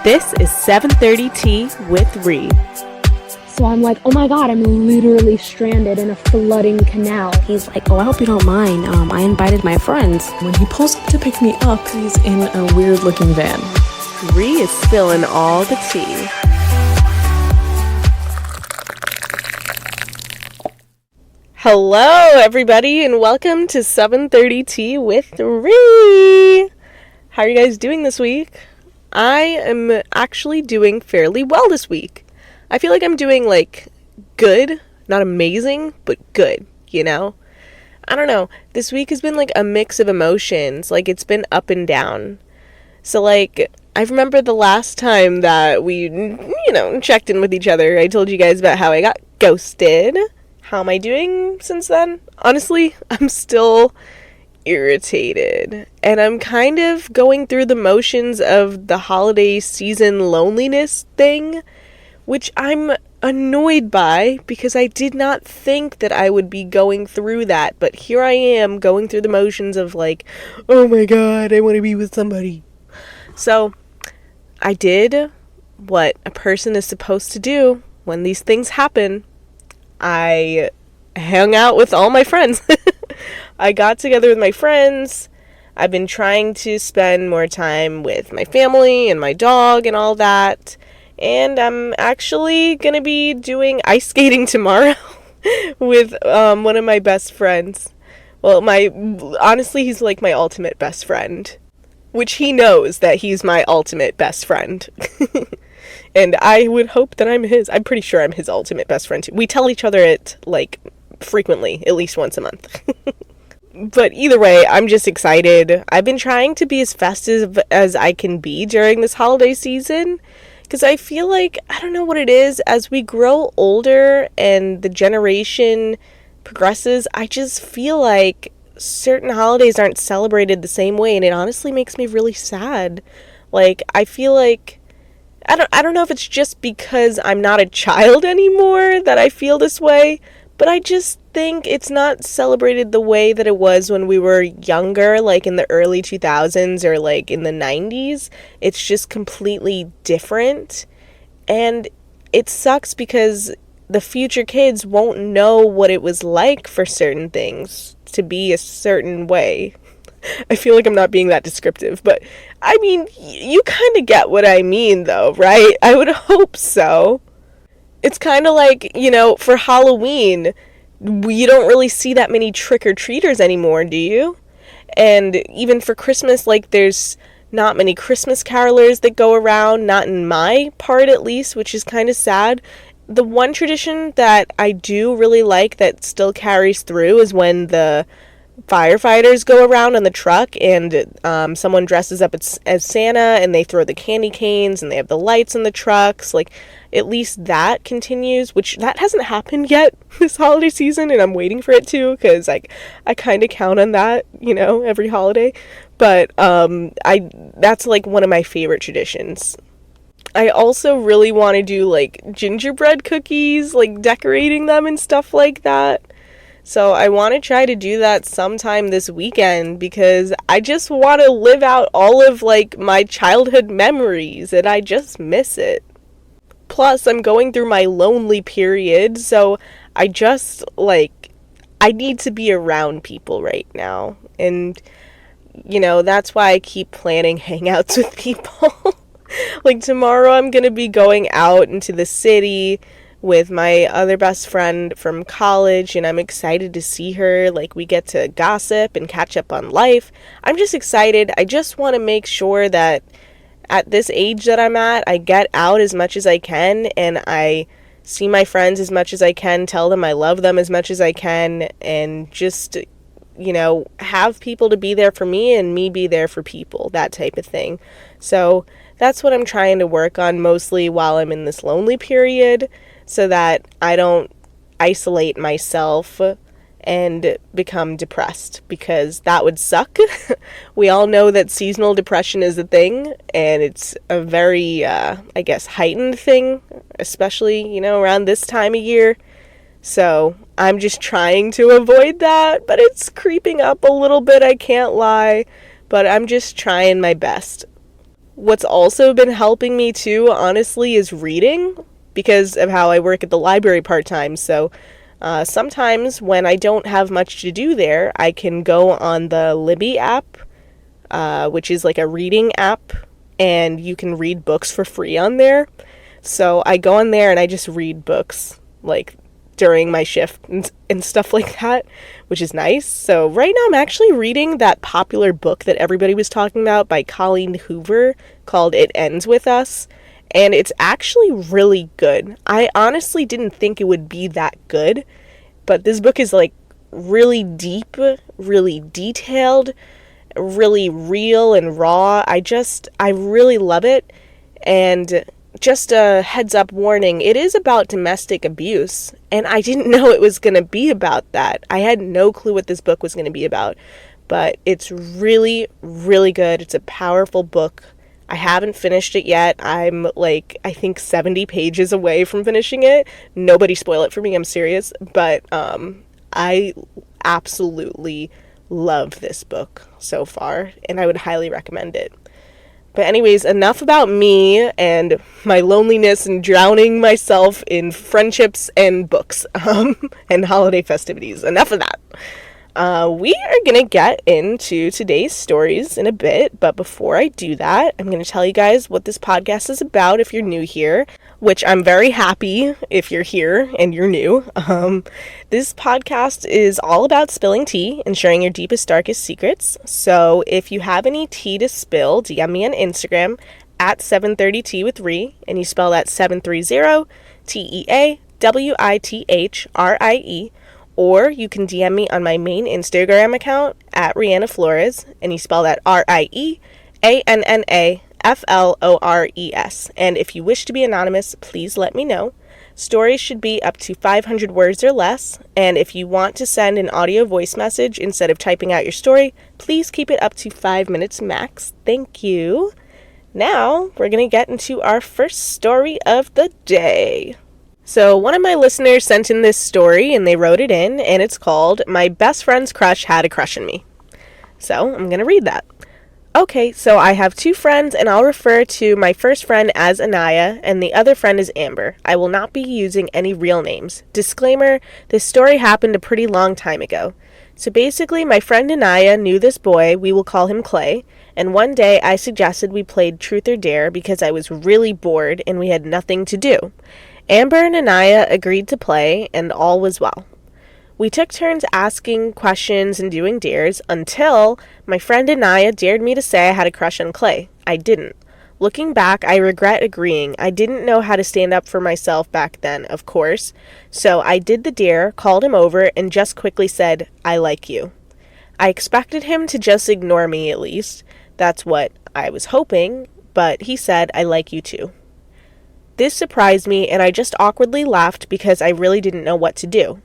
This is 7:30 Tea with Ree. So I'm like, oh my god, I'm literally stranded in a flooding canal. He's like, oh, I hope you don't mind. I invited my friends. When he pulls up to pick me up, he's in a weird-looking van. Ree is spilling all the tea. Hello, everybody, and welcome to 7:30 Tea with Ree. How are you guys doing this week? I am actually doing fairly well this week. I feel like I'm doing, good. Not amazing, but good, you know? I don't know. This week has been, a mix of emotions. It's been up and down. So, I remember the last time that we, checked in with each other. I told you guys about how I got ghosted. How am I doing since then? Honestly, I'm still irritated. And I'm kind of going through the motions of the holiday season loneliness thing, which I'm annoyed by because I did not think that I would be going through that. But here I am going through the motions of oh my god, I want to be with somebody. So I did what a person is supposed to do when these things happen. I hung out with all my friends. I got together with my friends. I've been trying to spend more time with my family and my dog and all that. And I'm actually going to be doing ice skating tomorrow with one of my best friends. Well, honestly, he's my ultimate best friend. Which he knows that he's my ultimate best friend. And I would hope that I'm his. I'm pretty sure I'm his ultimate best friend too. We tell each other it, frequently, at least once a month. But either way, I'm just excited. I've been trying to be as festive as I can be during this holiday season. Because I feel I don't know what it is, as we grow older and the generation progresses, I just feel certain holidays aren't celebrated the same way. And it honestly makes me really sad. I feel I don't know if it's just because I'm not a child anymore that I feel this way, but I just think it's not celebrated the way that it was when we were younger, in the early 2000s or in the 90s. It's just completely different, and it sucks because the future kids won't know what it was like for certain things to be a certain way. I feel I'm not being that descriptive, but I mean, you kind of get what I mean though, right? I would hope so. It's kind of for Halloween, you don't really see that many trick-or-treaters anymore, do you? And even for Christmas, there's not many Christmas carolers that go around, not in my part at least, which is kind of sad. The one tradition that I do really like that still carries through is when the firefighters go around on the truck and someone dresses up as Santa and they throw the candy canes and they have the lights in the trucks. At least that continues, which that hasn't happened yet this holiday season, and I'm waiting for it to, because I kind of count on that, every holiday. But that's one of my favorite traditions. I also really want to do gingerbread cookies, decorating them and stuff like that. So I want to try to do that sometime this weekend because I just want to live out all of my childhood memories and I just miss it. Plus, I'm going through my lonely period, so I just I need to be around people right now. And that's why I keep planning hangouts with people. Tomorrow I'm going to be going out into the city with my other best friend from college, and I'm excited to see her. We get to gossip and catch up on life. I'm just excited. I just want to make sure that at this age that I'm at, I get out as much as I can, and I see my friends as much as I can, tell them I love them as much as I can, and just, have people to be there for me and me be there for people, that type of thing. So that's what I'm trying to work on mostly while I'm in this lonely period, so that I don't isolate myself and become depressed, because that would suck. We all know that seasonal depression is a thing, and it's a very, heightened thing, especially, around this time of year. So I'm just trying to avoid that, but it's creeping up a little bit, I can't lie, but I'm just trying my best. What's also been helping me too, honestly, is reading, because of how I work at the library part-time. So sometimes when I don't have much to do there, I can go on the Libby app, which is like a reading app, and you can read books for free on there. So I go on there and I just read books, like, during my shift and stuff like that, which is nice. So right now I'm actually reading that popular book that everybody was talking about by Colleen Hoover called It Ends With Us, and it's actually really good. I honestly didn't think it would be that good, but this book is like really deep, really detailed, really real and raw. I really love it. And just a heads up warning, it is about domestic abuse, and I didn't know it was going to be about that. I had no clue what this book was going to be about, but it's really, really good. It's a powerful book. I haven't finished it yet. I'm like, I think 70 pages away from finishing it. Nobody spoil it for me, I'm serious. But I absolutely love this book so far, and I would highly recommend it. But anyways, enough about me and my loneliness and drowning myself in friendships and books and holiday festivities. Enough of that. We are going to get into today's stories in a bit, but before I do that, I'm going to tell you guys what this podcast is about if you're new here, which I'm very happy if you're here and you're new. This podcast is all about spilling tea and sharing your deepest, darkest secrets. So if you have any tea to spill, DM me on Instagram at 730tea with Ree, and you spell that 730 TEAWITHRIE. Or you can DM me on my main Instagram account at Rihanna Flores, and you spell that RIEANNAFLORES. And if you wish to be anonymous, please let me know. Stories should be up to 500 words or less, and if you want to send an audio voice message instead of typing out your story, please keep it up to 5 minutes max. Thank you. Now, we're going to get into our first story of the day. So one of my listeners sent in this story, and they wrote it in, and it's called My Best Friend's Crush Had a Crush on Me. So I'm going to read that. Okay, so I have two friends, and I'll refer to my first friend as Anaya, and the other friend as Amber. I will not be using any real names. Disclaimer, this story happened a pretty long time ago. So basically, my friend Anaya knew this boy, we will call him Clay, and one day I suggested we played Truth or Dare because I was really bored and we had nothing to do. Amber and Anaya agreed to play, and all was well. We took turns asking questions and doing dares until my friend Anaya dared me to say I had a crush on Clay. I didn't. Looking back, I regret agreeing. I didn't know how to stand up for myself back then, of course. So I did the dare, called him over, and just quickly said, I like you. I expected him to just ignore me at least. That's what I was hoping, but he said, I like you too. This surprised me, and I just awkwardly laughed because I really didn't know what to do.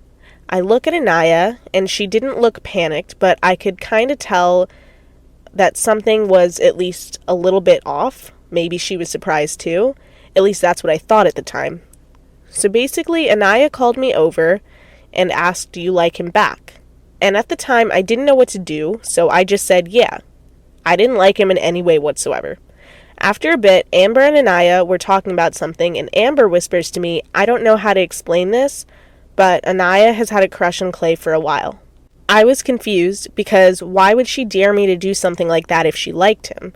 I look at Anaya, and she didn't look panicked, but I could kind of tell that something was at least a little bit off. Maybe she was surprised too. At least that's what I thought at the time. So basically, Anaya called me over and asked, do you like him back? And at the time, I didn't know what to do, so I just said, yeah. I didn't like him in any way whatsoever. After a bit, Amber and Anaya were talking about something, and Amber whispers to me, I don't know how to explain this, but Anaya has had a crush on Clay for a while. I was confused, because why would she dare me to do something like that if she liked him?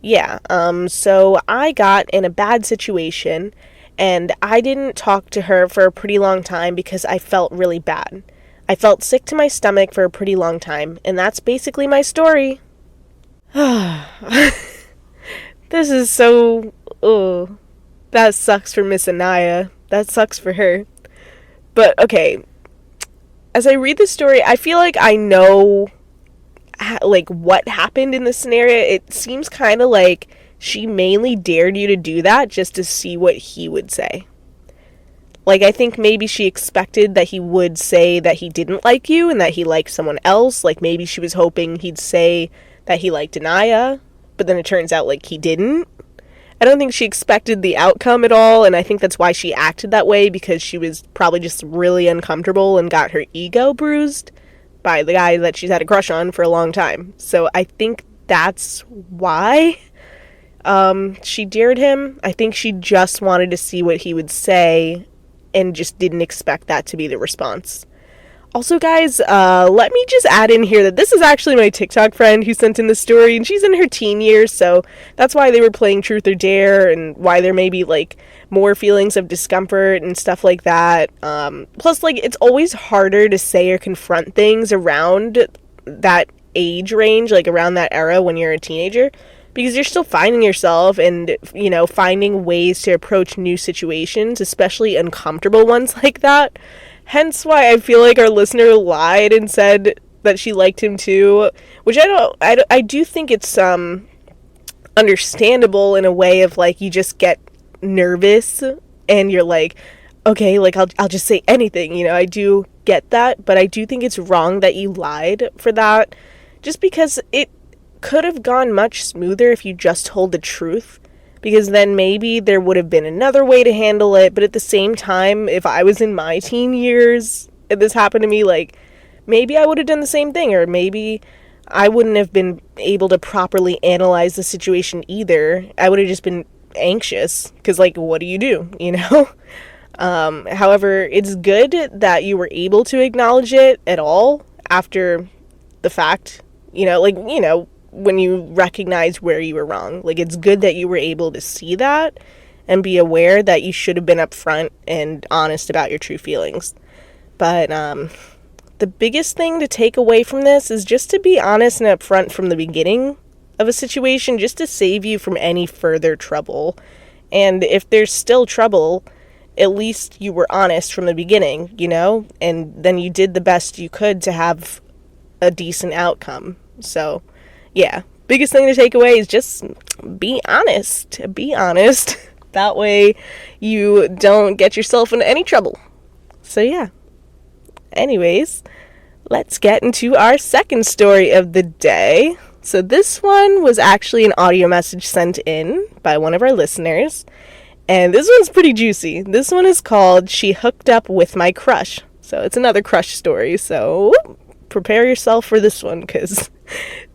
Yeah, so I got in a bad situation, and I didn't talk to her for a pretty long time because I felt really bad. I felt sick to my stomach for a pretty long time, and that's basically my story. This is so, that sucks for Miss Anaya. That sucks for her. But, okay, as I read this story, I feel like I know, like, what happened in this scenario. It seems kind of like she mainly dared you to do that just to see what he would say. Like, I think maybe she expected that he would say that he didn't like you and that he liked someone else. Like, maybe she was hoping he'd say that he liked Anaya, but then it turns out, like, he didn't. I don't think she expected the outcome at all, and I think that's why she acted that way, because she was probably just really uncomfortable and got her ego bruised by the guy that she's had a crush on for a long time. So I think that's why. She dared him. I think she just wanted to see what he would say and just didn't expect that to be the response. Also, guys, let me just add in here that this is actually my TikTok friend who sent in the story, and she's in her teen years, so that's why they were playing Truth or Dare, and why there may be, like, more feelings of discomfort and stuff like that. Plus, like, it's always harder to say or confront things around that age range, like, around that era when you're a teenager, because you're still finding yourself and, you know, finding ways to approach new situations, especially uncomfortable ones like that. Hence why I feel like our listener lied and said that she liked him too, which I do think it's understandable in a way of, like, you just get nervous and you're like, okay, like, I'll just say anything, you know. I do get that, but I do think it's wrong that you lied for that, just because it could have gone much smoother if you just told the truth. Because then maybe there would have been another way to handle it. But at the same time, if I was in my teen years and this happened to me, like, maybe I would have done the same thing. Or maybe I wouldn't have been able to properly analyze the situation either. I would have just been anxious. Because, like, what do? You know? However, it's good that you were able to acknowledge it at all after the fact. You know, like, you know, when you recognize where you were wrong. Like, it's good that you were able to see that and be aware that you should have been upfront and honest about your true feelings. But the biggest thing to take away from this is just to be honest and upfront from the beginning of a situation, just to save you from any further trouble. And if there's still trouble, at least you were honest from the beginning, you know? And then you did the best you could to have a decent outcome. So yeah, biggest thing to take away is just be honest. Be honest. That way you don't get yourself into any trouble. So yeah. Anyways, let's get into our second story of the day. So this one was actually an audio message sent in by one of our listeners. And this one's pretty juicy. This one is called She Hooked Up With My Crush. So it's another crush story. So prepare yourself for this one, because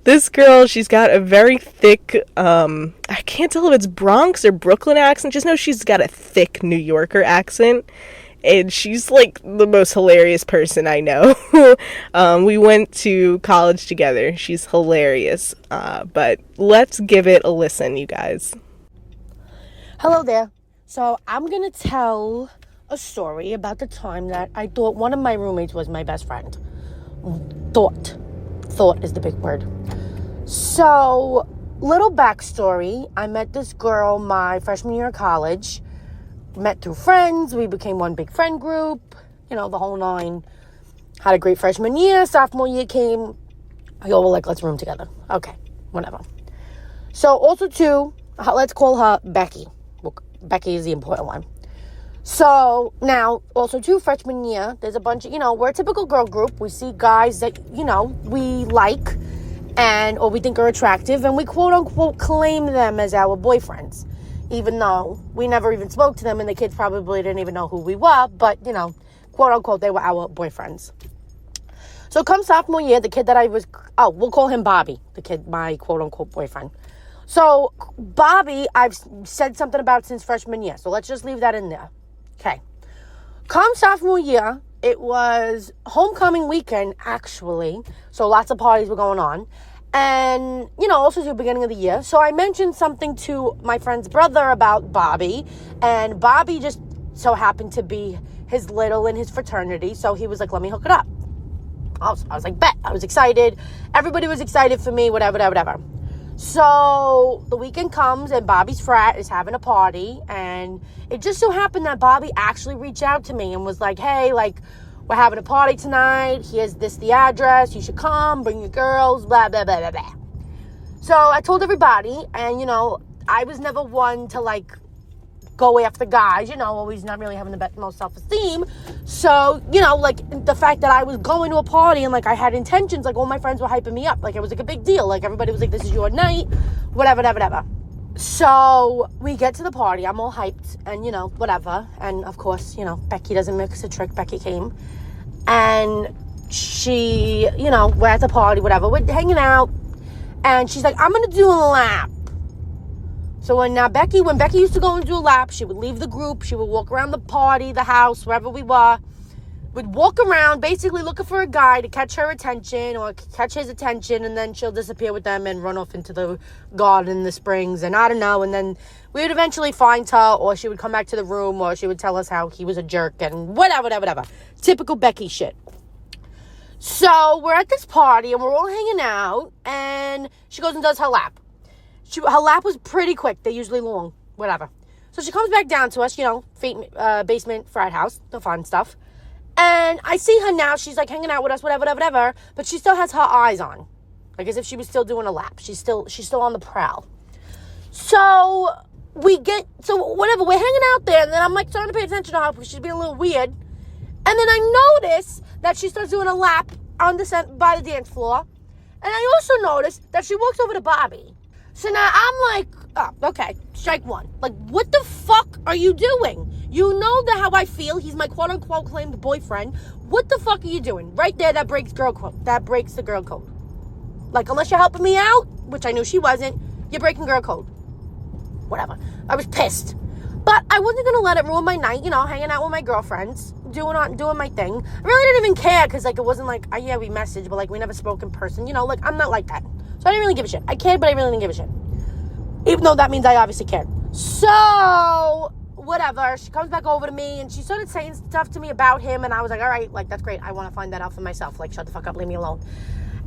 this girl, she's got a very thick, I can't tell if it's Bronx or Brooklyn accent. Just know she's got a thick New Yorker accent. And she's, like, the most hilarious person I know. We went to college together. She's hilarious. But let's give it a listen, you guys. Hello there. So I'm going to tell a story about the time that I thought one of my roommates was my best friend. Thought is the big word. So, little backstory. I met this girl my freshman year of college. Met through friends. We became one big friend group. You know, the whole nine. Had a great freshman year. Sophomore year came. We all were like, let's room together. Okay, whatever. So, also too, let's call her Becky. Look, Becky is the important one. So, now, also too, freshman year, there's a bunch of, you know, we're a typical girl group. We see guys that, you know, we like or we think are attractive, and we quote-unquote claim them as our boyfriends, even though we never even spoke to them, and the kids probably didn't even know who we were, but, you know, quote-unquote, they were our boyfriends. So, come sophomore year, the kid that we'll call him Bobby, the kid, my quote-unquote boyfriend. So, Bobby, I've said something about since freshman year, so let's just leave that in there. Okay. Come sophomore year, it was homecoming weekend, actually. So lots of parties were going on. And, you know, also the beginning of the year. So I mentioned something to my friend's brother about Bobby. And Bobby just so happened to be his little in his fraternity. So he was like, let me hook it up. I was like, bet. I was excited. Everybody was excited for me, whatever. So the weekend comes and Bobby's frat is having a party, and it just so happened that Bobby actually reached out to me and was like, hey, like, we're having a party tonight. Here's the address. You should come, bring your girls, blah, blah, blah, blah, blah. So I told everybody, and, you know, I was never one to, like, go after guys, you know, always not really having the most self-esteem. So, you know, like, the fact that I was going to a party and, like, I had intentions, like, all my friends were hyping me up. Like, it was, like, a big deal. Like, everybody was like, this is your night, whatever. So, we get to the party. I'm all hyped and, you know, whatever. And, of course, you know, Becky doesn't mix a trick. Becky came. And she, you know, we're at the party, whatever. We're hanging out. And she's like, I'm going to do a lap. So when Becky used to go and do a lap, she would leave the group. She would walk around the party, the house, wherever we were. Would walk around basically looking for a guy to catch her attention or catch his attention, and then she'll disappear with them and run off into the garden, the springs, and I don't know. And then we would eventually find her, or she would come back to the room, or she would tell us how he was a jerk and whatever. Typical Becky shit. So we're at this party and we're all hanging out, and she goes and does her lap. Her lap was pretty quick. They're usually long, whatever. So she comes back down to us, basement, frat house, the fun stuff. And I see her now. She's like hanging out with us, whatever. But she still has her eyes on, like as if she was still doing a lap. She's still on the prowl. So whatever. We're hanging out there, and then I'm like starting to pay attention to her because she's being a little weird. And then I notice that she starts doing a lap by the dance floor, and I also notice that she walks over to Bobby. So now I'm like, oh, okay, strike one. Like, what the fuck are you doing? You know how I feel. He's my quote-unquote claimed boyfriend. What the fuck are you doing? Right there, that breaks the girl code. Like, unless you're helping me out, which I knew she wasn't, you're breaking girl code. Whatever. I was pissed. But I wasn't going to let it ruin my night, hanging out with my girlfriends, doing my thing. I really didn't even care because, it wasn't like, yeah, we messaged, but, we never spoke in person. I'm not like that. So I didn't really give a shit. I cared, but I really didn't give a shit. Even though that means I obviously cared. So, whatever. She comes back over to me, and she started saying stuff to me about him, and I was like, all right, that's great. I want to find that out for myself. Shut the fuck up. Leave me alone.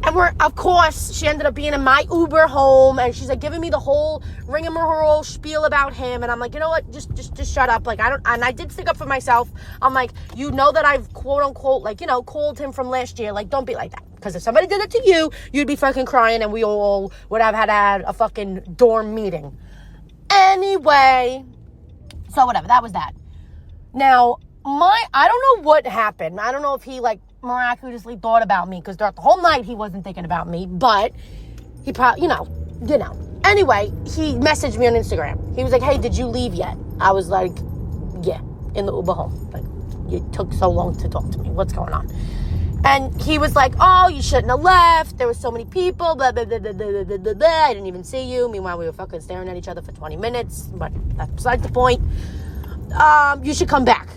And of course, she ended up being in my Uber home, and she's, giving me the whole rigmarole spiel about him, and I'm like, you know what? Just shut up. And I did stick up for myself. I'm like, that I've quote-unquote, called him from last year. Don't be like that. Because if somebody did it to you, you'd be fucking crying, and we all would have had a fucking dorm meeting. Anyway, so whatever, that was that. Now, I don't know what happened. I don't know if he, miraculously thought about me, because throughout the whole night, he wasn't thinking about me, but he probably, Anyway, he messaged me on Instagram. He was like, hey, did you leave yet? I was like, yeah, in the Uber home. You took so long to talk to me. What's going on? And he was like, oh, you shouldn't have left. There were so many people, blah, blah, blah, blah, blah, blah, blah, blah. I didn't even see you. Meanwhile, we were fucking staring at each other for 20 minutes. But that's beside the point. You should come back.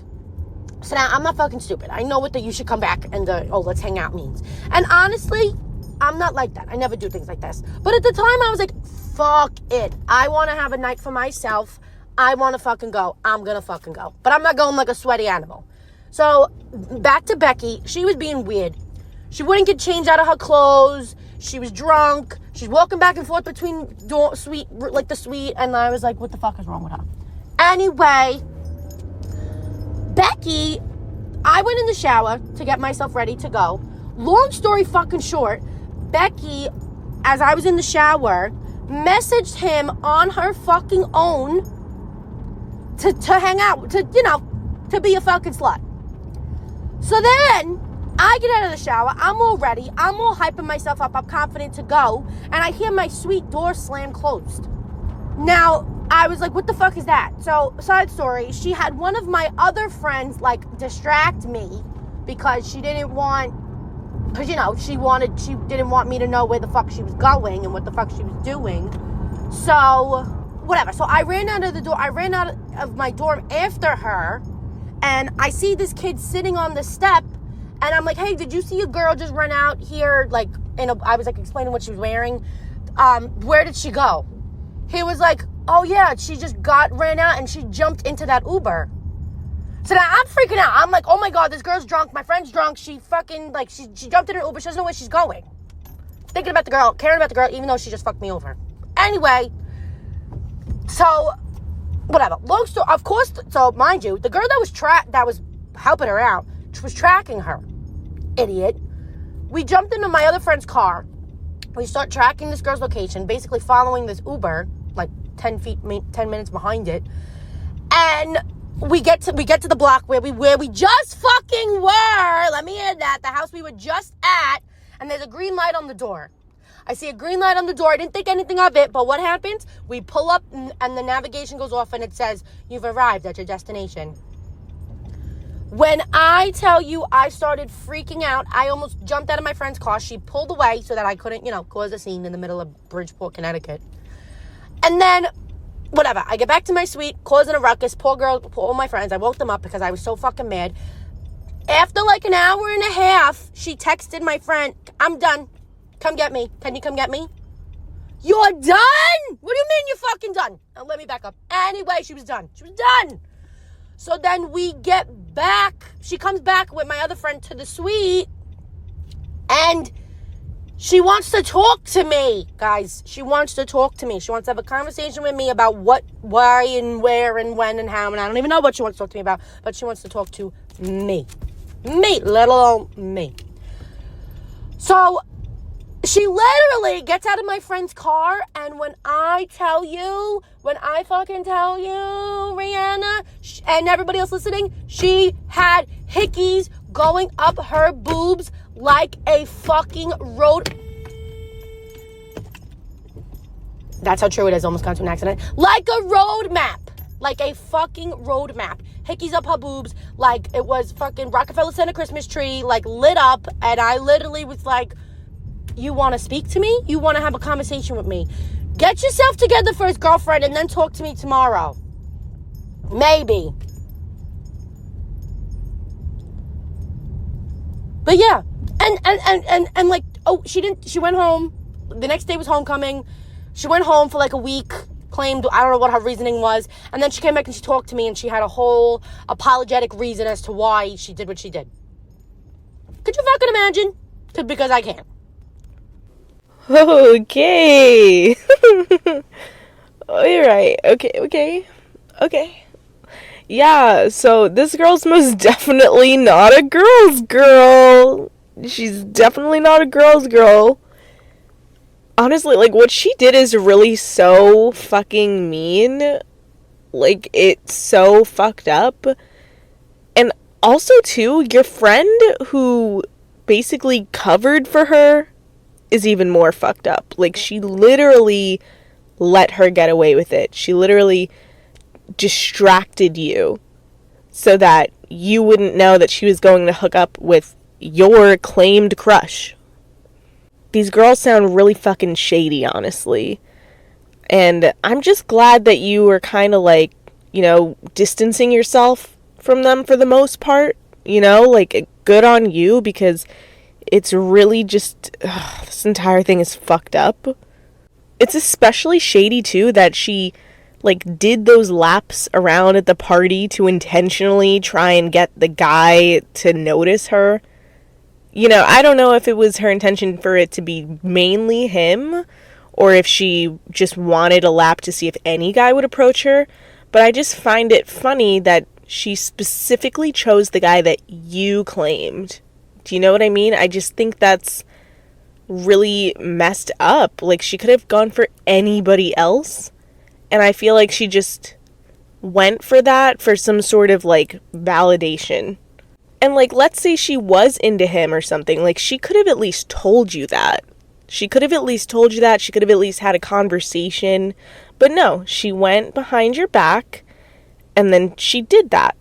So now, I'm not fucking stupid. I know what the you should come back and the, let's hang out means. And honestly, I'm not like that. I never do things like this. But at the time, I was like, fuck it. I want to have a night for myself. I want to fucking go. I'm going to fucking go. But I'm not going like a sweaty animal. So, back to Becky. She was being weird. She wouldn't get changed out of her clothes. She was drunk. She's walking back and forth between the suite. And I was like, what the fuck is wrong with her? Anyway, Becky, I went in the shower to get myself ready to go. Long story fucking short, Becky, as I was in the shower, messaged him on her fucking own to hang out, to be a fucking slut. So then, I get out of the shower, I'm all ready, I'm all hyping myself up, I'm confident to go, and I hear my suite door slam closed. Now, I was like, what the fuck is that? So, side story, she had one of my other friends, distract me, because she didn't want, she didn't want me to know where the fuck she was going, and what the fuck she was doing. So, whatever. So, I ran out of my dorm after her, and I see this kid sitting on the step, and I'm like, hey, did you see a girl just run out here? I was explaining what she was wearing. Where did she go? He was like, oh yeah, she just ran out and she jumped into that Uber. So now I'm freaking out. I'm like, oh my God, this girl's drunk. My friend's drunk. She fucking, she jumped in an Uber. She doesn't know where she's going. Thinking about the girl, caring about the girl, even though she just fucked me over. Anyway, so whatever. Long story, of course. So mind you, the girl that was helping her out was tracking her. Idiot. We jumped into my other friend's car. We start tracking this girl's location, basically following this Uber, 10 minutes behind it, and we get to the block where we just fucking were. Let me add that the house we were just at, and there's a green light on the door. I see a green light on the door. I didn't think anything of it, but what happens? We pull up, and the navigation goes off, and it says, you've arrived at your destination. When I tell you I started freaking out, I almost jumped out of my friend's car. She pulled away so that I couldn't, cause a scene in the middle of Bridgeport, Connecticut. And then Whatever. I get back to my suite, causing a ruckus. Poor girl, all my friends. I woke them up because I was so fucking mad. After like an hour and a half, she texted my friend, I'm done. Come get me. Can you come get me? You're done? What do you mean you're fucking done? Now let me back up. Anyway, she was done. She was done. So then we get back. She comes back with my other friend to the suite. And she wants to talk to me, guys. She wants to talk to me. She wants to have a conversation with me about what, why, and where, and when, and how. And I don't even know what she wants to talk to me about. But she wants to talk to me. Me, let alone me. So she literally gets out of my friend's car, and when I fucking tell you, Rihanna, and everybody else listening, she had hickeys going up her boobs like a fucking road. That's how true it is. Almost got into an accident. Like a road map. Like a fucking road map. Hickeys up her boobs like it was fucking Rockefeller Center Christmas tree, like lit up. And I literally was like, you want to speak to me? You want to have a conversation with me? Get yourself together first, girlfriend, and then talk to me tomorrow. Maybe. But yeah. And like, oh, she went home. The next day was homecoming. She went home for like a week, claimed, I don't know what her reasoning was. And then she came back and she talked to me and she had a whole apologetic reason as to why she did what she did. Could you fucking imagine? Because I can't. Okay. Oh, you're right. Okay. Yeah, so this girl's most definitely not a girl's girl. She's definitely not a girl's girl. Honestly, like, what she did is really so fucking mean. Like, it's so fucked up. And also, too, your friend who basically covered for her is even more fucked up. Like, she literally let her get away with it. She literally distracted you so that you wouldn't know that she was going to hook up with your claimed crush. These girls sound really fucking shady, honestly. And I'm just glad that you were kind of like, you know, distancing yourself from them for the most part. You know, like, good on you, because it's really just, this entire thing is fucked up. It's especially shady, too, that she, like, did those laps around at the party to intentionally try and get the guy to notice her. You know, I don't know if it was her intention for it to be mainly him, or if she just wanted a lap to see if any guy would approach her, but I just find it funny that she specifically chose the guy that you claimed. Do you know what I mean? I just think that's really messed up. Like, she could have gone for anybody else, and I feel like she just went for that for some sort of, like, validation. And, like, let's say she was into him or something. Like, she could have at least told you that. She could have at least told you that. She could have at least had a conversation. But no, she went behind your back, and then she did that.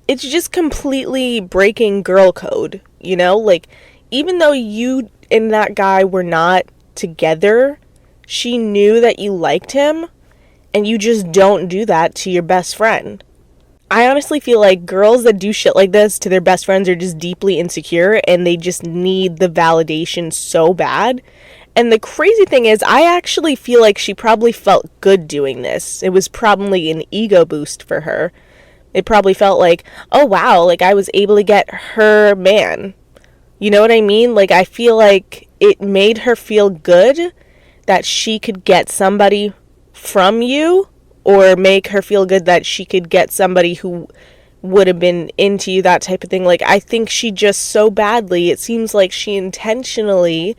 It's just completely breaking girl code, you know? Like, even though you and that guy were not together, she knew that you liked him, and you just don't do that to your best friend. I honestly feel like girls that do shit like this to their best friends are just deeply insecure, and they just need the validation so bad. And the crazy thing is, I actually feel like she probably felt good doing this. It was probably an ego boost for her. It probably felt like, oh wow, like I was able to get her man. You know what I mean? Like, I feel like it made her feel good that she could get somebody from you, or make her feel good that she could get somebody who would have been into you, that type of thing. Like, I think she just so badly, it seems like she intentionally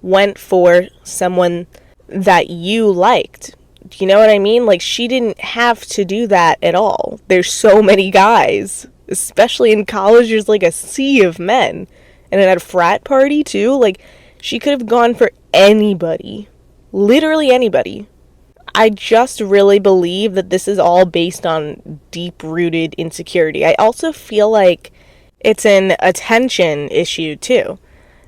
went for someone that you liked. Do you know what I mean? Like, she didn't have to do that at all. There's so many guys, especially in college, there's like a sea of men. And at a frat party, too, like, she could have gone for anybody. Literally anybody. I just really believe that this is all based on deep-rooted insecurity. I also feel like it's an attention issue, too.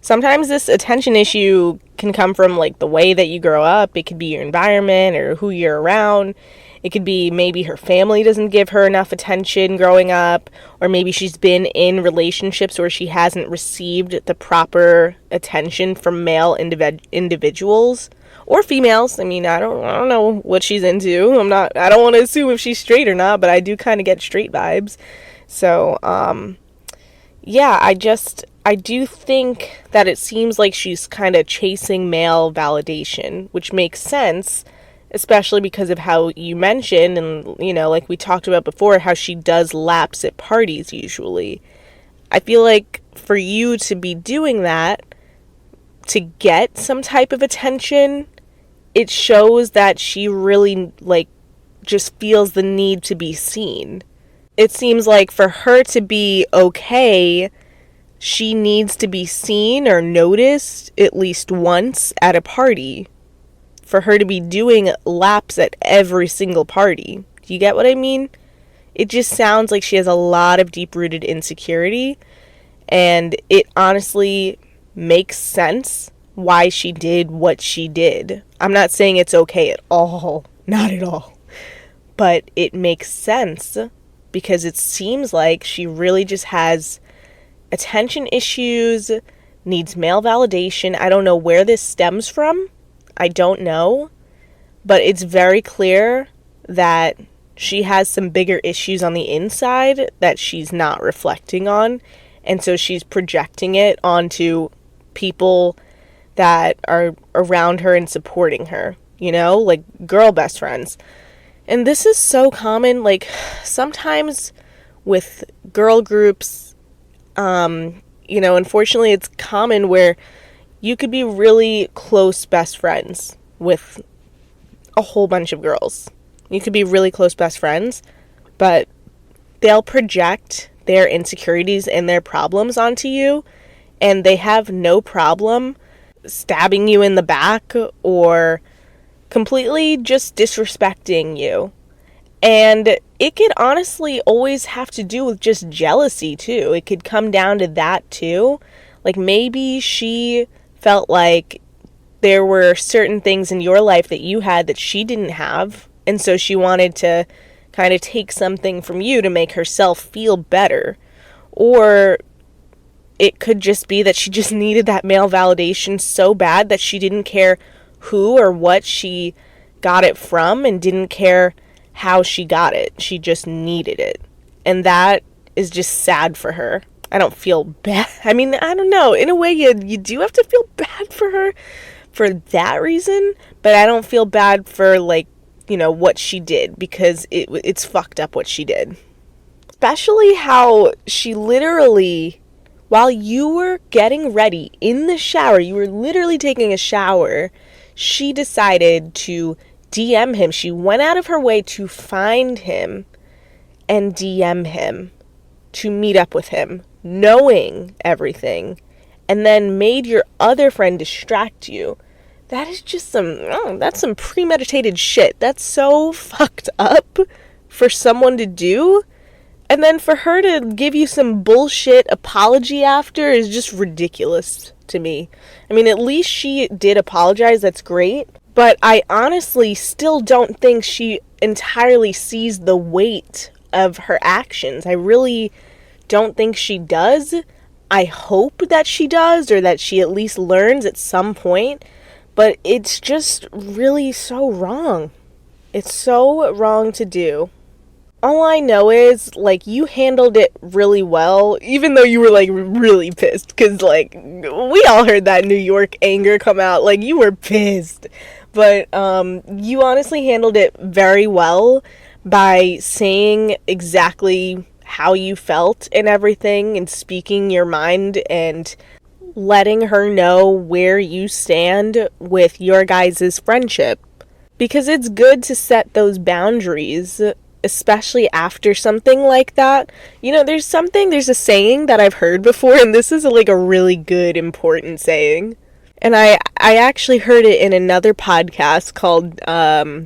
Sometimes this attention issue can come from, like, the way that you grow up. It could be your environment or who you're around. It could be maybe her family doesn't give her enough attention growing up, or maybe she's been in relationships where she hasn't received the proper attention from male individuals or females. I mean, I don't know what she's into. I don't want to assume if she's straight or not, but I do kind of get straight vibes. So, yeah, I do think that it seems like she's kind of chasing male validation, which makes sense, especially because of how you mentioned, and, you know, like we talked about before, how she does laps at parties usually. I feel like for you to be doing that to get some type of attention, it shows that she really, like, just feels the need to be seen. It seems like for her to be okay, she needs to be seen or noticed at least once at a party for her to be doing laps at every single party. Do you get what I mean? It just sounds like she has a lot of deep-rooted insecurity, and it honestly makes sense why she did what she did. I'm not saying it's okay at all. Not at all. But it makes sense because it seems like she really just has attention issues, needs male validation. I don't know where this stems from. I don't know. But it's very clear that she has some bigger issues on the inside that she's not reflecting on. And so she's projecting it onto people that are around her and supporting her, you know, like girl best friends. And this is so common, like sometimes with girl groups, you know, unfortunately it's common where you could be really close best friends with a whole bunch of girls. You could be really close best friends, but they'll project their insecurities and their problems onto you, and they have no problem stabbing you in the back or completely just disrespecting you. And it could honestly always have to do with just jealousy too. It could come down to that too. Like maybe she felt like there were certain things in your life that you had that she didn't have, and so she wanted to kind of take something from you to make herself feel better. Or it could just be that she just needed that male validation so bad that she didn't care who or what she got it from and didn't care how she got it. She just needed it. And that is just sad for her. I don't feel bad. I mean, I don't know. In a way, you do have to feel bad for her for that reason, but I don't feel bad for, like, you know, what she did, because it's fucked up what she did. Especially how she literally, while you were getting ready in the shower, you were literally taking a shower, she decided to DM him. She went out of her way to find him and DM him, to meet up with him, knowing everything, and then made your other friend distract you. That is just that's some premeditated shit. That's so fucked up for someone to do. And then for her to give you some bullshit apology after is just ridiculous to me. I mean, at least she did apologize. That's great. But I honestly still don't think she entirely sees the weight of her actions. I really don't think she does. I hope that she does, or that she at least learns at some point. But it's just really so wrong. It's so wrong to do. All I know is, like, you handled it really well, even though you were, like, really pissed, because, like, we all heard that New York anger come out, like, you were pissed, but, you honestly handled it very well by saying exactly how you felt and everything, and speaking your mind, and letting her know where you stand with your guys' friendship, because it's good to set those boundaries, especially after something like that. You know, there's a saying that I've heard before, and this is like a really good, important saying. And I actually heard it in another podcast called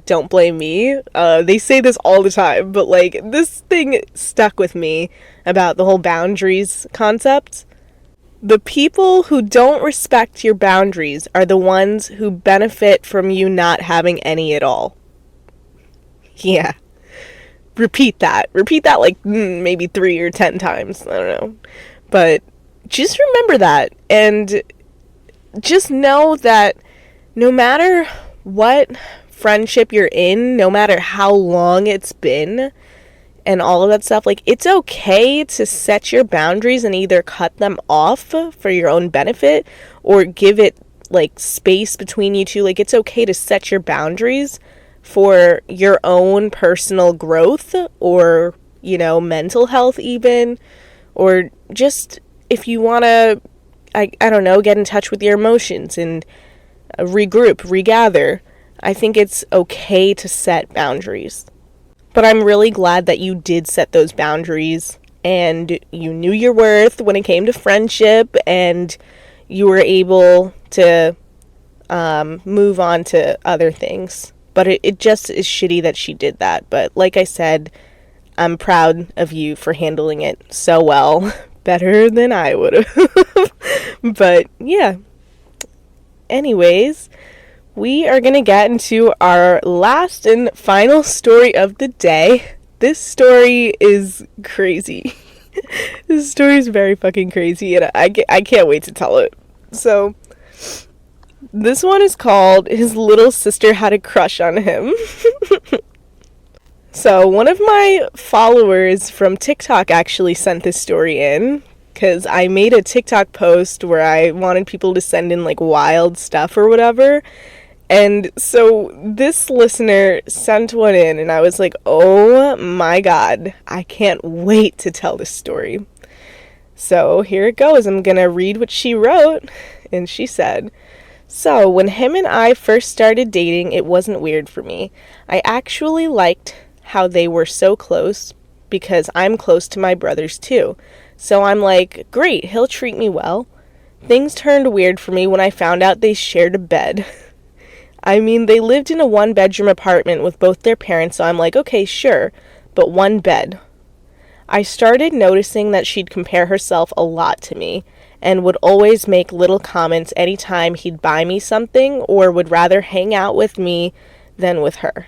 Don't Blame Me. They say this all the time, but like this thing stuck with me about the whole boundaries concept. The people who don't respect your boundaries are the ones who benefit from you not having any at all. Yeah. Repeat that like maybe 3 or 10 times. I don't know, but just remember that, and just know that no matter what friendship you're in, no matter how long it's been and all of that stuff, like, it's okay to set your boundaries and either cut them off for your own benefit or give it like space between you two. Like, it's okay to set your boundaries for your own personal growth, or, you know, mental health even, or just if you want to, I don't know, get in touch with your emotions and regroup, regather. I think it's okay to set boundaries. But I'm really glad that you did set those boundaries and you knew your worth when it came to friendship, and you were able to move on to other things. But it just is shitty that she did that. But like I said, I'm proud of you for handling it so well. Better than I would have. But yeah. Anyways, we are going to get into our last and final story of the day. This story is crazy. This story is very fucking crazy, and I can't wait to tell it. So, this one is called His Little Sister Had a Crush on Him. So, one of my followers from TikTok actually sent this story in, because I made a TikTok post where I wanted people to send in like wild stuff or whatever. And so this listener sent one in, and I was like, oh my god, I can't wait to tell this story. So here it goes. I'm gonna read what she wrote. And she said, so when him and I first started dating, it wasn't weird for me. I actually liked how they were so close, because I'm close to my brothers too. So I'm like, great, he'll treat me well. Things turned weird for me when I found out they shared a bed. I mean, they lived in a 1-bedroom apartment with both their parents, so I'm like, okay, sure, but one bed. I started noticing that she'd compare herself a lot to me, and would always make little comments anytime he'd buy me something, or would rather hang out with me than with her.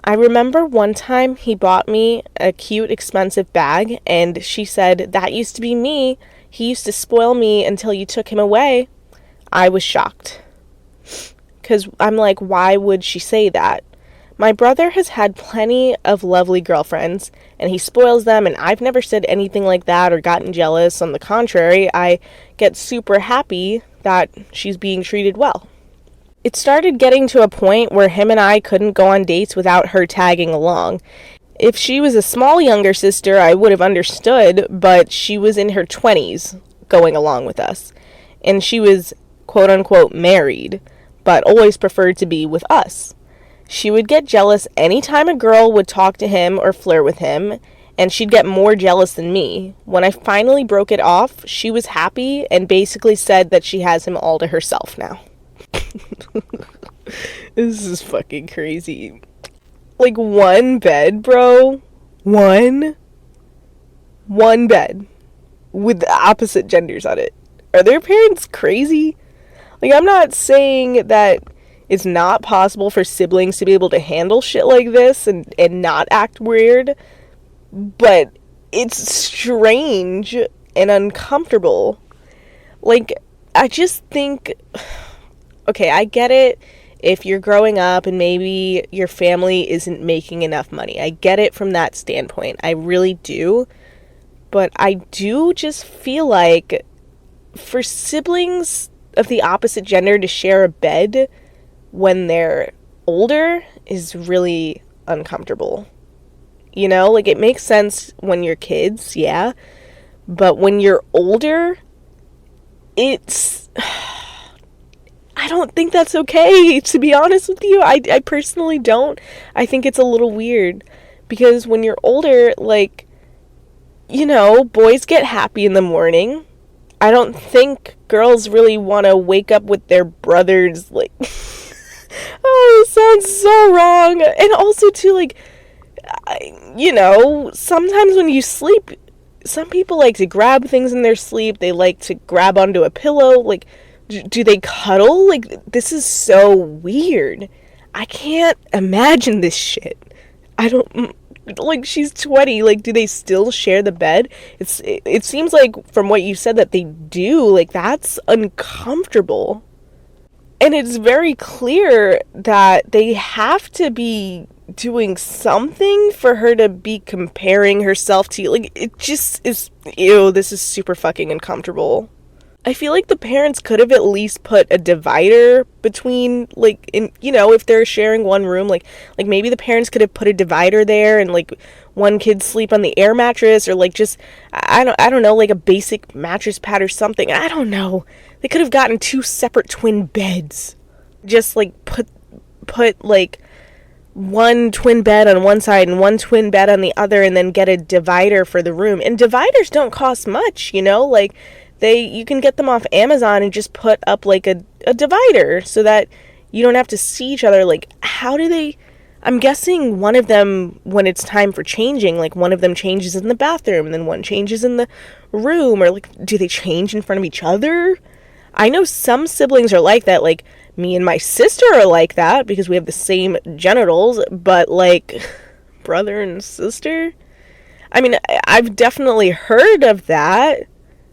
I remember one time he bought me a cute, expensive bag, and she said, that used to be me. He used to spoil me until you took him away. I was shocked. Because I'm like, why would she say that? My brother has had plenty of lovely girlfriends, and he spoils them, and I've never said anything like that or gotten jealous. On the contrary, I get super happy that she's being treated well. It started getting to a point where him and I couldn't go on dates without her tagging along. If she was a small younger sister, I would have understood, but she was in her 20s going along with us. And she was, quote-unquote, married, but always preferred to be with us. She would get jealous anytime a girl would talk to him or flirt with him, and she'd get more jealous than me. When I finally broke it off, she was happy and basically said that she has him all to herself now. This is fucking crazy. Like, one bed, bro. One bed with the opposite genders on it. Are their parents crazy? Like, I'm not saying that it's not possible for siblings to be able to handle shit like this and not act weird, but it's strange and uncomfortable. Like, I just think, okay, I get it if you're growing up and maybe your family isn't making enough money. I get it from that standpoint. I really do. But I do just feel like for siblings of the opposite gender to share a bed when they're older is really uncomfortable. You know, like, it makes sense when you're kids, yeah, but when you're older, it's, I don't think that's okay, to be honest with you. I personally don't. I think it's a little weird, because when you're older, like, you know, boys get happy in the morning. I don't think girls really want to wake up with their brothers, like, oh, it sounds so wrong. And also, too, like, you know, sometimes when you sleep, some people like to grab things in their sleep. They like to grab onto a pillow. Like, do they cuddle? Like, this is so weird. I can't imagine this shit. I don't, like, she's 20. Like, do they still share the bed? It seems like from what you said that they do. Like, that's uncomfortable. And it's very clear that they have to be doing something for her to be comparing herself to you. Like, it just is, ew, this is super fucking uncomfortable. I feel like the parents could have at least put a divider between, like, in, you know, if they're sharing one room, like maybe the parents could have put a divider there and, like, one kid sleep on the air mattress, or, like, just, I don't know, like a basic mattress pad or something. I don't know. They could have gotten 2 separate twin beds. Just, like, put like, one twin bed on one side and one twin bed on the other, and then get a divider for the room. And dividers don't cost much, you know, like, you can get them off Amazon and just put up, like, a divider so that you don't have to see each other. Like, how do they, I'm guessing one of them, when it's time for changing, like, one of them changes in the bathroom and then one changes in the room, or, like, do they change in front of each other? I know some siblings are like that, like, me and my sister are like that because we have the same genitals, but, like, brother and sister? I mean, I've definitely heard of that.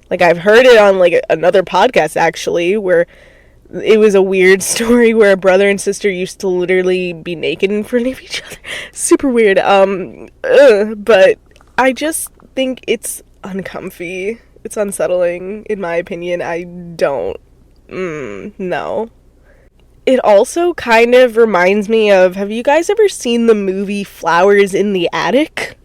Like, I've heard it on, like, another podcast, actually, where it was a weird story where a brother and sister used to literally be naked in front of each other. Super weird. But I just think it's uncomfy. It's unsettling, in my opinion. I don't. No. It also kind of reminds me of, have you guys ever seen the movie Flowers in the Attic?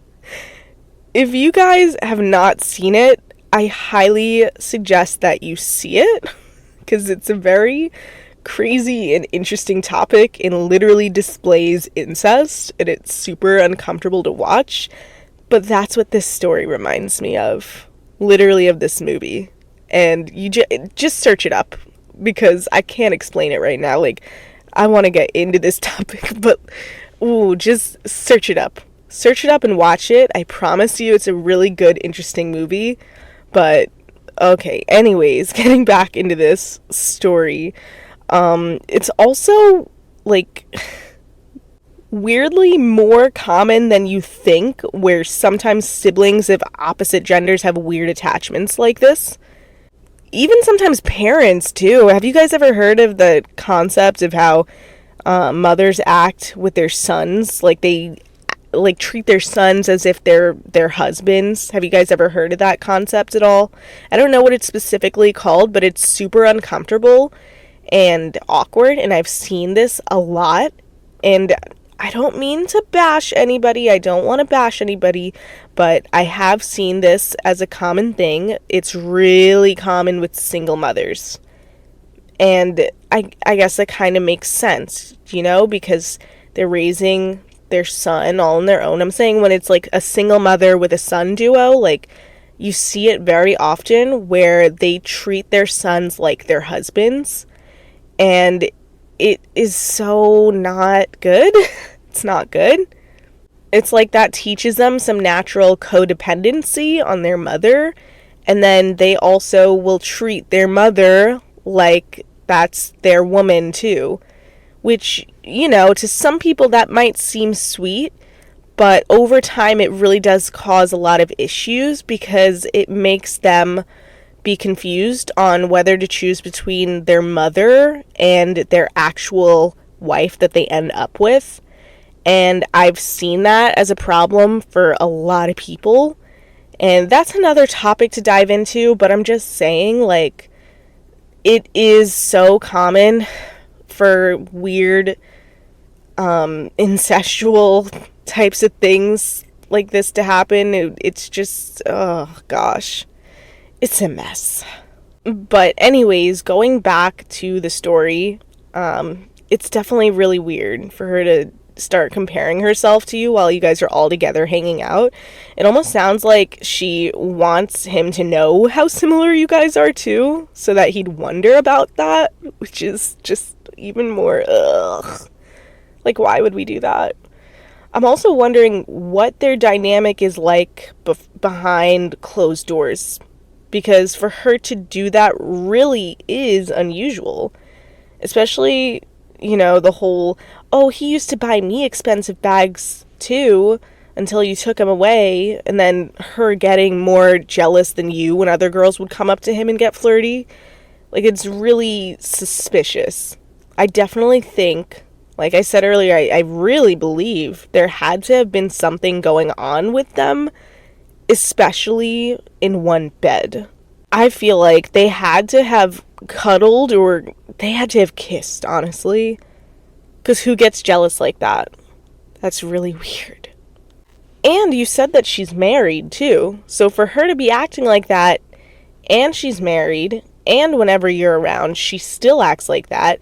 If you guys have not seen it, I highly suggest that you see it, because it's a very crazy and interesting topic and literally displays incest, and it's super uncomfortable to watch. But that's what this story reminds me of, literally, of this movie. And you just search it up, because I can't explain it right now. Like, I want to get into this topic, but just search it up. Search it up and watch it. I promise you it's a really good, interesting movie. But, okay, anyways, getting back into this story, it's also, like, weirdly more common than you think, where sometimes siblings of opposite genders have weird attachments like this. Even sometimes parents, too. Have you guys ever heard of the concept of how mothers act with their sons? Like, they treat their sons as if they're their husbands. Have you guys ever heard of that concept at all? I don't know what it's specifically called, but it's super uncomfortable and awkward, and I've seen this a lot. And I don't mean to bash anybody. I don't want to bash anybody, but I have seen this as a common thing. It's really common with single mothers. And I guess that kind of makes sense, you know, because they're raising their son all on their own. I'm saying when it's like a single mother with a son duo, like, you see it very often where they treat their sons like their husbands, and it is so not good. It's not good. It's like that teaches them some natural codependency on their mother, and then they also will treat their mother like that's their woman too. Which, you know, to some people that might seem sweet, but over time it really does cause a lot of issues, because it makes them be confused on whether to choose between their mother and their actual wife that they end up with. And I've seen that as a problem for a lot of people. And that's another topic to dive into, but I'm just saying, like, it is so common for weird, incestual types of things like this to happen. It's just, oh gosh, it's a mess. But anyways, going back to the story, it's definitely really weird for her to start comparing herself to you while you guys are all together hanging out. It almost sounds like she wants him to know how similar you guys are too, so that he'd wonder about that, which is just even more ugh. Like, why would we do that? I'm also wondering what their dynamic is like behind closed doors, because for her to do that really is unusual, especially, you know, the whole, oh, he used to buy me expensive bags too, until you took him away, and then her getting more jealous than you when other girls would come up to him and get flirty. Like, it's really suspicious. I definitely think, like I said earlier, I really believe there had to have been something going on with them, especially in one bed. I feel like they had to have cuddled, or they had to have kissed, honestly. Because who gets jealous like that? That's really weird. And you said that she's married, too. So for her to be acting like that, and she's married, and whenever you're around, she still acts like that,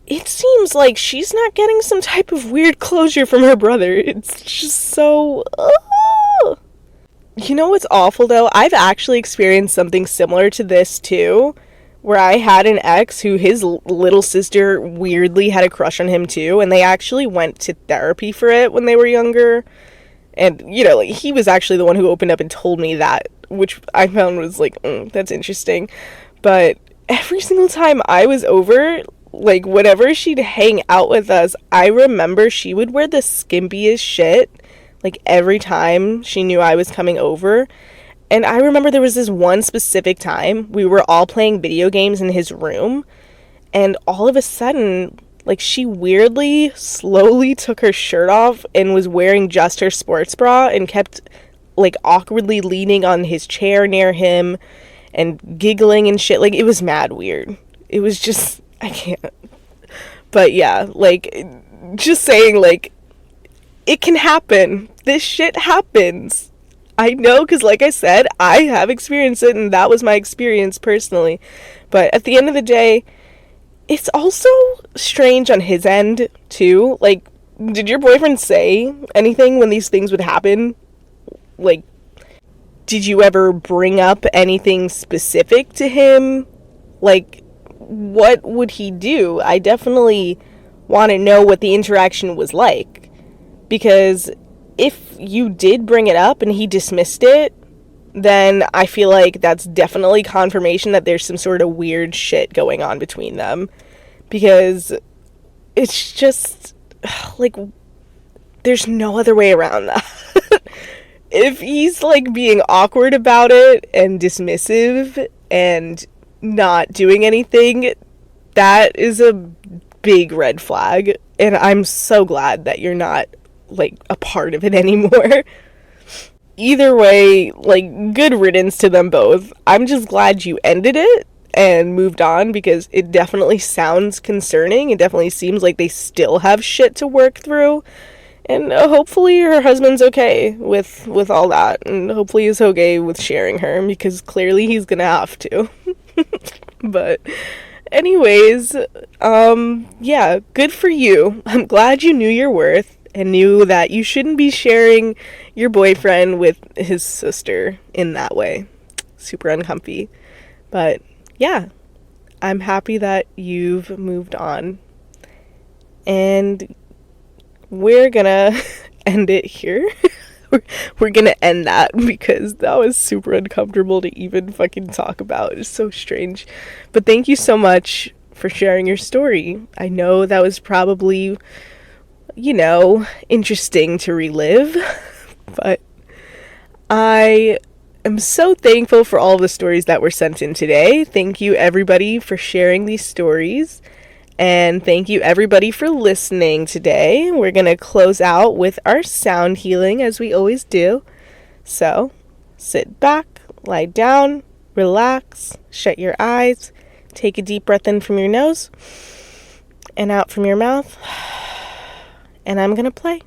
it seems like she's not getting some type of weird closure from her brother. It's just so... You know what's awful, though? I've actually experienced something similar to this, too, where I had an ex who his little sister weirdly had a crush on him, too, and they actually went to therapy for it when they were younger. And, you know, like, he was actually the one who opened up and told me that, which I found was, like, that's interesting. But every single time I was over, like, whenever she'd hang out with us, I remember she would wear the skimpiest shit, like, every time she knew I was coming over. And I remember there was this one specific time we were all playing video games in his room, and all of a sudden, like, she weirdly, slowly took her shirt off and was wearing just her sports bra and kept, like, awkwardly leaning on his chair near him and giggling and shit. Like, it was mad weird. It was just, I can't. But yeah, like, just saying, like, it can happen. This shit happens. I know, because like I said, I have experienced it, and that was my experience personally. But at the end of the day, it's also strange on his end, too. Like, did your boyfriend say anything when these things would happen? Like, did you ever bring up anything specific to him? Like, what would he do? I definitely want to know what the interaction was like. Because if you did bring it up and he dismissed it, then I feel like that's definitely confirmation that there's some sort of weird shit going on between them. Because it's just, like, there's no other way around that. If he's, like, being awkward about it and dismissive and not doing anything, that is a big red flag. And I'm so glad that you're not, like, a part of it anymore. Either way, like, good riddance to them both. I'm just glad you ended it and moved on, because it definitely sounds concerning. It definitely seems like they still have shit to work through. And hopefully her husband's okay with all that. And hopefully he's okay with sharing her, because clearly he's gonna have to. But anyways, yeah, good for you. I'm glad you knew your worth and knew that you shouldn't be sharing your boyfriend with his sister in that way. Super uncomfy. But yeah, I'm happy that you've moved on. And we're gonna end it here. We're gonna end that, because that was super uncomfortable to even fucking talk about. It's so strange. But thank you so much for sharing your story. I know that was probably, you know, interesting to relive, but I am so thankful for all the stories that were sent in today. Thank you, everybody, for sharing these stories. And thank you, everybody, for listening today. We're going to close out with our sound healing, as we always do. So, sit back, lie down, relax, shut your eyes, take a deep breath in from your nose and out from your mouth. And I'm going to play.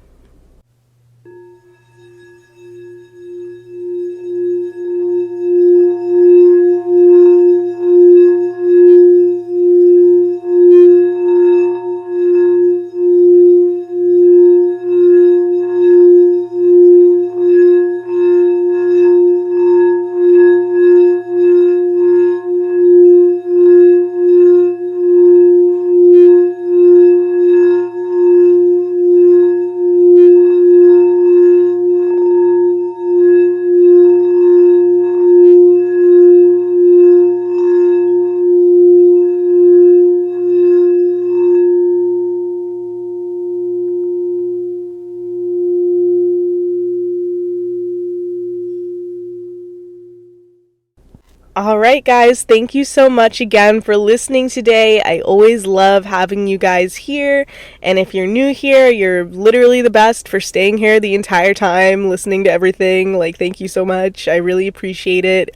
All right, guys, thank you so much again for listening today. I always love having you guys here. And if you're new here, you're literally the best for staying here the entire time, listening to everything. Like, thank you so much. I really appreciate it.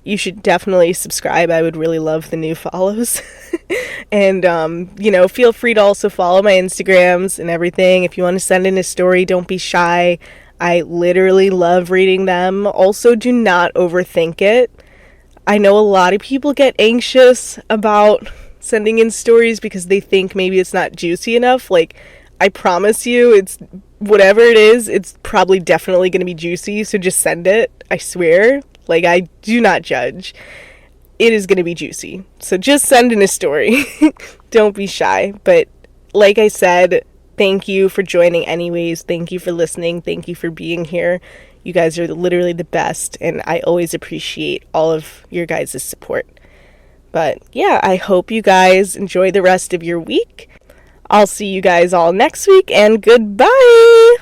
You should definitely subscribe. I would really love the new follows. And, feel free to also follow my Instagrams and everything. If you want to send in a story, don't be shy. I literally love reading them. Also, do not overthink it. I know a lot of people get anxious about sending in stories because they think maybe it's not juicy enough. Like, I promise you, it's whatever it is, it's probably definitely going to be juicy. So just send it. I swear. Like, I do not judge. It is going to be juicy. So just send in a story. Don't be shy. But like I said, thank you for joining anyways. Thank you for listening. Thank you for being here. You guys are literally the best, and I always appreciate all of your guys' support. But yeah, I hope you guys enjoy the rest of your week. I'll see you guys all next week, and goodbye!